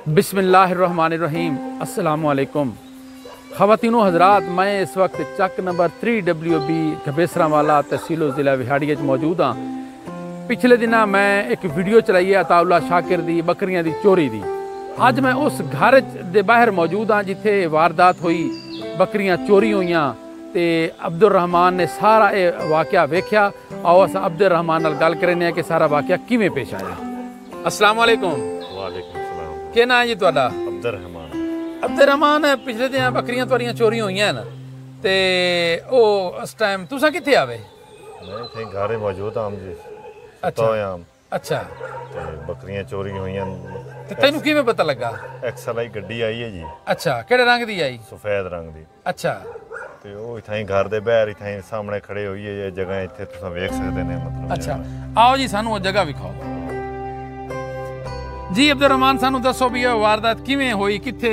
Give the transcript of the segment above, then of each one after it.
बिस्मिल्लाहिर्रहमानिर्रहीम। अस्सलामुअलैकुम ख़वातीनो हज़रात, मैं इस वक्त चक नंबर 3WB घबेसरांवाला तहसील ज़िला विहाड़ी मौजूद हाँ। पिछले दिन मैं एक वीडियो चलाई है अताउल्ला शाकिर दी बकरियां दी चोरी दी। अज मैं उस घर दे बाहर मौजूद हाँ जिथे वारदात हुई, बकरियां चोरी हुई ते अब्दुल रहमान ने सारा ये वाक़या वेख्या। आओ अस अब्दुल रहमान नाल गल करने कि सारा वाक़या किवें पेश आया। अस्सलाम वालेकुम। वालेकुम सलाम। क्या नाम है जी तुहाडा? अब्दुल रहमान। अब्दुल रहमान, पिछले दिन बकरियां तुहाड़ियां चोरी हुई हैं ना, ते ओ उस टाइम तुसा कित्थे आवे? मैं इत्थे घरे मौजूद आम जी। अच्छा अच्छा। ते बकरियां चोरी हुई हैं ते तैनू किवें पता लगा? एक्सएलआई गड्डी आई है जी। अच्छा, केड़े रंग दी आई? सफेद रंग दी। अच्छा। ते ओ इत्थे घर दे बाहर इत्थे सामने खड़े होई है, ये जगह इत्थे तुसा वेख सकदे ने मतलब। अच्छा, आओ जी सानू वो जगह विखाओ जी। अब्दुल रहमान, सानू दसो भी ये वारदात किवें हुई, कित्थे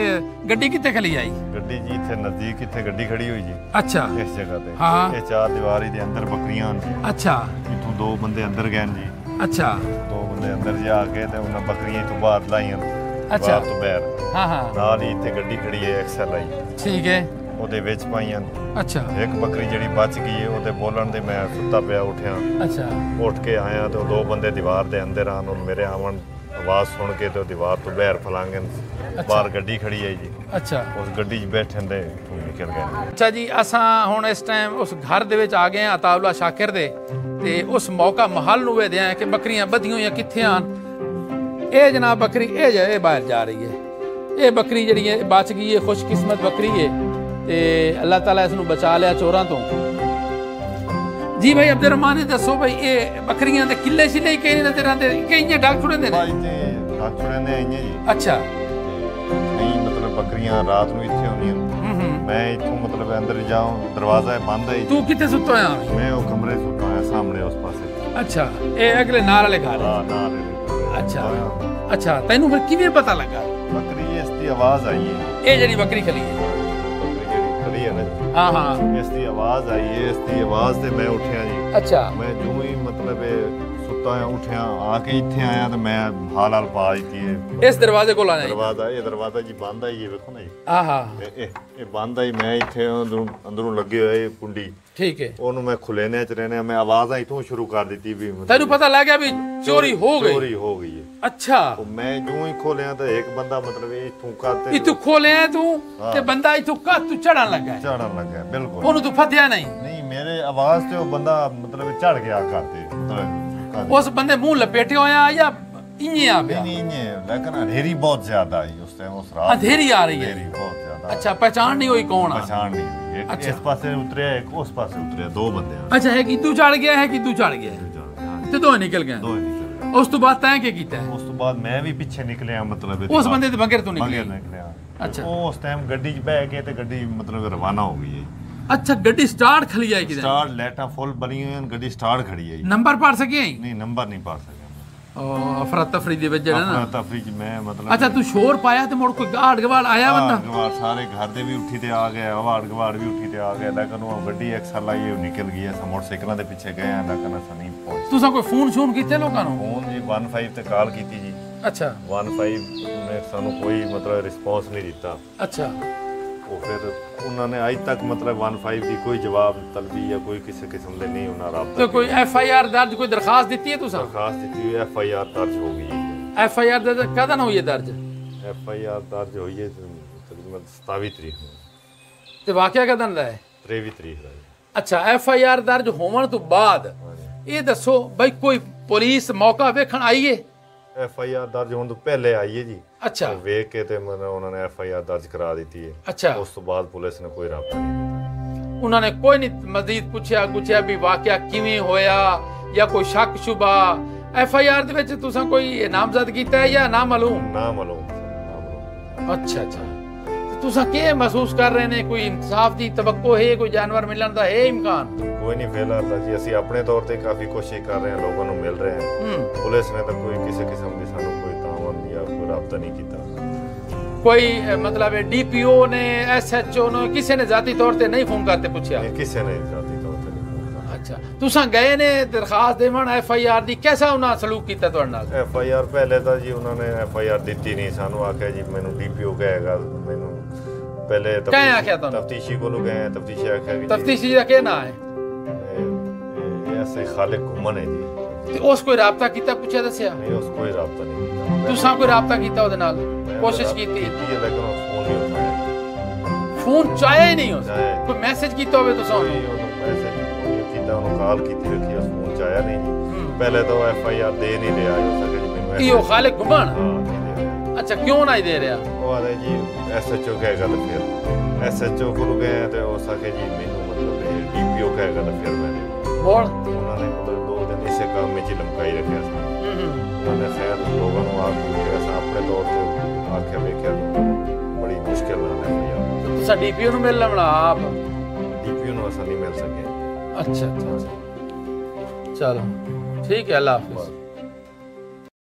गड्डी कित्थे खली आई? गड्डी जी इत्थे नजदीक इत्थे गड्डी खड़ी हुई जी। अच्छा। इस जगह ते हाँ। ये चार दीवारी दे अंदर बकरियां जी। अच्छा। इत्थों दो बंदे अंदर गए जी। अच्छा। दो बंदे अंदर जाके ते उन्हां बकरियां इत्थों बाहर लाईयां। अच्छा। बाहर तो बाहर। हाँ हाँ। नाल ही इत्थे गड्डी खड़ी है एक्सएलआई। ठीक है। ਉਹਦੇ ਵਿੱਚ ਪਾਈਆਂ। अच्छा। ਇੱਕ ਬੱਕਰੀ ਜਿਹੜੀ ਬਚ ਗਈ ਹੈ ਉਹਦੇ ਬੋਲਣ ਦੇ ਮੈਂ ਸੁੱਤਾ ਪਿਆ ਉੱਠਿਆ। अच्छा। ਉੱਠ ਕੇ ਆਇਆ ਤੇ ਉਹ ਦੋ ਬੰਦੇ ਦੀਵਾਰ ਦੇ ਅੰਦਰ ਆਣ, ਉਹ ਮੇਰੇ ਆਵਣ ਆਵਾਜ਼ ਸੁਣ ਕੇ ਤੇ ਉਹ ਦੀਵਾਰ ਤੋਂ ਬਾਹਰ ਫਲਾਂਗੇ ਬਾਹਰ ਗੱਡੀ ਖੜੀ ਹੈ ਜੀ। अच्छा। ਉਸ ਗੱਡੀ 'ਚ ਬੈਠਣ ਦੇ ਇੱਥੋਂ ਨਿਕਲ ਗਏ। अच्छा जी, असां हुण इस टाइम उस घर दे विच आ गए हैं अताउल्ला शाकिर दे, ते उस मौका महल नूं वेखदे हैं कि बकरियां बधियां होईयां कित्थे आन। ये जनाब बकरी ये बाहर जा रही है। ये बकरी जिहड़ी है बच गई है, खुशकिस्मत बकरी है ते अल्लाह ताला इसनूं बचा लिया चोरां तो। जी भाई अब्दुल रहमान ने दसो भाई ये बकरियां दे किले शिले कई ने तेरा दे कई डाक छुड़े ने? ਭਾਈ ਤੇ ਡਾਕਟਰਾਂ ਨੇ ਆਈਆਂ ਜੀ। अच्छा। ਨਹੀਂ ਮਤਲਬ ਬੱਕਰੀਆਂ ਰਾਤ ਨੂੰ ਇੱਥੇ ਹੁੰਦੀਆਂ। ਮੈਂ ਇੱਥੋਂ ਮਤਲਬ ਅੰਦਰ ਜਾਉਂ, ਦਰਵਾਜ਼ਾ ਬੰਦ ਹੈ। तू कित्थे सुत्ता होया? ਮੈਂ ਉਹ ਕਮਰੇ ਸੁੱਤਾ ਹੋਇਆ ਸਾਹਮਣੇ ਉਸ ਪਾਸੇ। अच्छा, ये अगले नाल वाले घर? ਹਾਂ ਨਾਲ। अच्छा अच्छा। तैनू फिर किवें पता लगा? ਬੱਕਰੀ ਇਸ ਦੀ ਆਵਾਜ਼ ਆਈ ਹੈ। ये जेहड़ी बकरी खली है? खड़ी है ना। हाँ हाँ। इसकी आवाज आई है, इसकी आवाज से मैं उठिया जी। अच्छा। मैं जो ही मतलब सुता है उठिया आके इत्थे आया तो मैं हाल हाल पा दी है। इस दरवाजे को लाना दरवाजा जी बंद है, ये देखो ना जी। हाँ हाँ। ये बंद है, मैं इत्थे अंदरों लगे हुए कुंडी। ठीक है। ओनू मैं खुलेने च रहने, मैं आवाज़ इत्थों शुरू कर दी थी भी। तेनू पता लग गया भी चोरी हो गई? चोरी हो गई है। अच्छा। तो मैं जो ही खोलिया तो एक बंदा मतलब इत्थों काते इत्थों खोलिया तू ते बंदा इत्थों का तू चढ़न लगा? चढ़न लगा बिल्कुल। ओनू तू फत्या नहीं? नहीं, मेरे आवाज से वो बंदा मतलब चढ़ गया काते मतलब। उस बंदे मुंह लपेटे होया या इन्हें आ गया? नहीं लेकिन अंधेरी बहुत ज्यादा आई उस टाइम, उस रात अंधेरी आ रही है? अंधेरी बहुत ज्यादा। अच्छा, पहचान नहीं हुई कौन? पहचान नहीं हुई। एक अच्छा। इस पासे उतरे, एक उस पासे उतरे, दो बंदे। अच्छा, है कि तू चढ़ गया है कि तू चढ़ गया ते दो निकल गए? दो निकल गए। उस तो बाद तैं क्या कीता है? उस तो बाद मैं भी पीछे निकलिया मतलब उस बंदे दे बगैर तू बगैर निकले? निकलिया। अच्छा। वो उस टाइम गड्डी च बैठ के ते गड्डी मतलब रवाना हो गई है। अच्छा, गड्डी स्टार्ट खली आई किधर? स्टार्ट लाइटां फुल बनी हुई हैं, गड्डी स्टार्ट खड़ी है। नंबर पढ़ सके? नहीं, नंबर नहीं पढ़ सके। अफरा तफरी दे विच जेड़ा ना तफरी च मैं मतलब। अच्छा, तू शोर पाया ते मुड़ कोई गाड़ गवाड़ आया बंदा? गवाड़ सारे घर दे भी उठी ते आ गए, गवाड़ गवाड़ भी उठी ते आ गए, लेकिन वो गड्डी एक्सल आई है निकल गई है। मोटरसाइकिलों के पीछे गए हैं लेकिन अस नहीं पहुंचे। तुसा कोई फोन शोन कीते लोकां नूं? फोन जी 15 ते कॉल की जी। अच्छा। 15 ने सानू कोई मतलब रिस्पांस नहीं दिता। अच्छा। वो फिर उन्होंने आज तक मतलब 15 की कोई जवाब तलबी या कोई किसी किस्म दे नहीं उन्होंने राब्ता। तो कोई FIR दर्ज, कोई दरखास्त दी है तुसा? दरखास्त दी हुई FIR दर्ज हो गई है। FIR दर्ज कदा ना हुई है दर्ज? FIR दर्ज हुई है तकरीबन 27 तरीक में। ते वाकया कदा दा है? 23 तरीक का। अच्छा, FIR दर्ज होवन तो बाद ये दसो भाई कोई पुलिस मौका वेखण आई है? FIR दर्ज होने तो पहले आई है जी। अच्छा। वेख के ते मतलब उन्होंने FIR दर्ज करा दी थी। अच्छा। उस तो बाद पुलिस ने कोई राब्ता नहीं किया। उन्होंने कोई नहीं मजीद पूछया भी वाकया किवें होया या कोई शक शुबा? FIR दे विच तुसां कोई नामजद कीता है या ना मालूम? ना मालूम। अच्छा अच्छा। तुसा के महसूस कर रहे ने? कोई इंसाफ दी तवक्को है? कोई जानवर मिलन दा है इम्कान? कोई नहीं फिलहाल जी असि अपने तौर पे काफी कोशिश कर रहे हैं, लोगों को मिल रहे हैं। पुलिस ने तो कोई किसी किस्म की सानू कोई तावन या कोई राब्ता नहीं किया। कोई मतलब DPO ने SHO ने किसी ने जाती तौर पे नहीं फोन करते पूछया? किसी ने जाती तौर पे नहीं फोन। अच्छा तुसा गए ने दरखास्त देवन FIR दी कैसा उन्हें सलूक किया तुहाडे नाल FIR पहले तो जी उन्होंने FIR दी नहीं सानू आख्या जी मैनू DPO कहेगा मैनू पहले क्या आख्या तुहानू तफ्तीशी को गए तफ्तीशी आख्या कि तफ्तीशी का क्या नाम है ऐसे खालिक घुमन है जी ते उस कोई राबता किया पूछा दसिया नहीं उस कोई राबता नहीं किया तुसा कोई राबता किया ਉਹਦੇ ਨਾਲ कोशिश की लेकिन वो फोन नहीं उठाया फोन चाहे ही नहीं हो चाहे। कोई मैसेज किया होवे तुसा कोई ਉਹਨੂੰ ਮੈਸੇਜ ਨਹੀਂ ਕੀਤਾ ਉਹਨੂੰ ਕਾਲ ਕੀਤੀ ਵੇਖੀ ਉਸ ਫੋਨ ਚ ਆਇਆ ਨਹੀਂ ਜੀ ਪਹਿਲੇ ਤਾਂ ਉਹ FIR ਦੇ ਨਹੀਂ ਰਿਹਾ ਹੋ ਸਕੇ ਜੀ ਮੈਨੂੰ ਕੀ ਉਹ ਖਾਲਿਕ ਘੁਮਣ ਹਾਂ ਨਹੀਂ ਦੇ ਰਿਹਾ ਅੱਛਾ ਕਿਉਂ ਨਹੀਂ ਦੇ ਰਿਹਾ ਉਹ ਆਦਾ ਜੀ SHO ਕਹੇਗਾ ਤਾਂ ਫਿਰ SHO ਕੋਲ ਗਏ ਤੇ ਉਹ ਸਕੇ ਜੀ ਮੈਨੂੰ ਮਤਲਬ DPO ਕਹੇਗਾ ਤਾਂ ਫਿਰ ਮੈਂ ਬੋਲ ਉਹਨਾਂ ਨੇ ਮਤਲਬ 2 ਦਿਨ ਇਸੇ ਕੰਮ ਵਿੱਚ ਹੀ ਲਮਕਾਈ ਰੱਖਿਆ ਸੀ ਉਹਨਾਂ ਨੇ ਖੈਰ ਲੋਕਾਂ ਨੂੰ ਆਪ ਕੇ ਅਸਾਂ ਆਪਣੇ ਤੌਰ ਤੇ ਆਖਿਆ ਵੇਖਿਆ ਬੜੀ ਮੁਸ਼ਕਿਲ ਨਾਲ ਹੈ ਯਾਰ तुसा DPO ਨੂੰ ਮਿਲ ਲਵਣਾ ਆਪ DPO ਨੂੰ ਅਸਾਂ ਨਹੀਂ ਮਿਲ ਸਕੇ अच्छा अच्छा चलो ठीक है अल्लाह हाफिज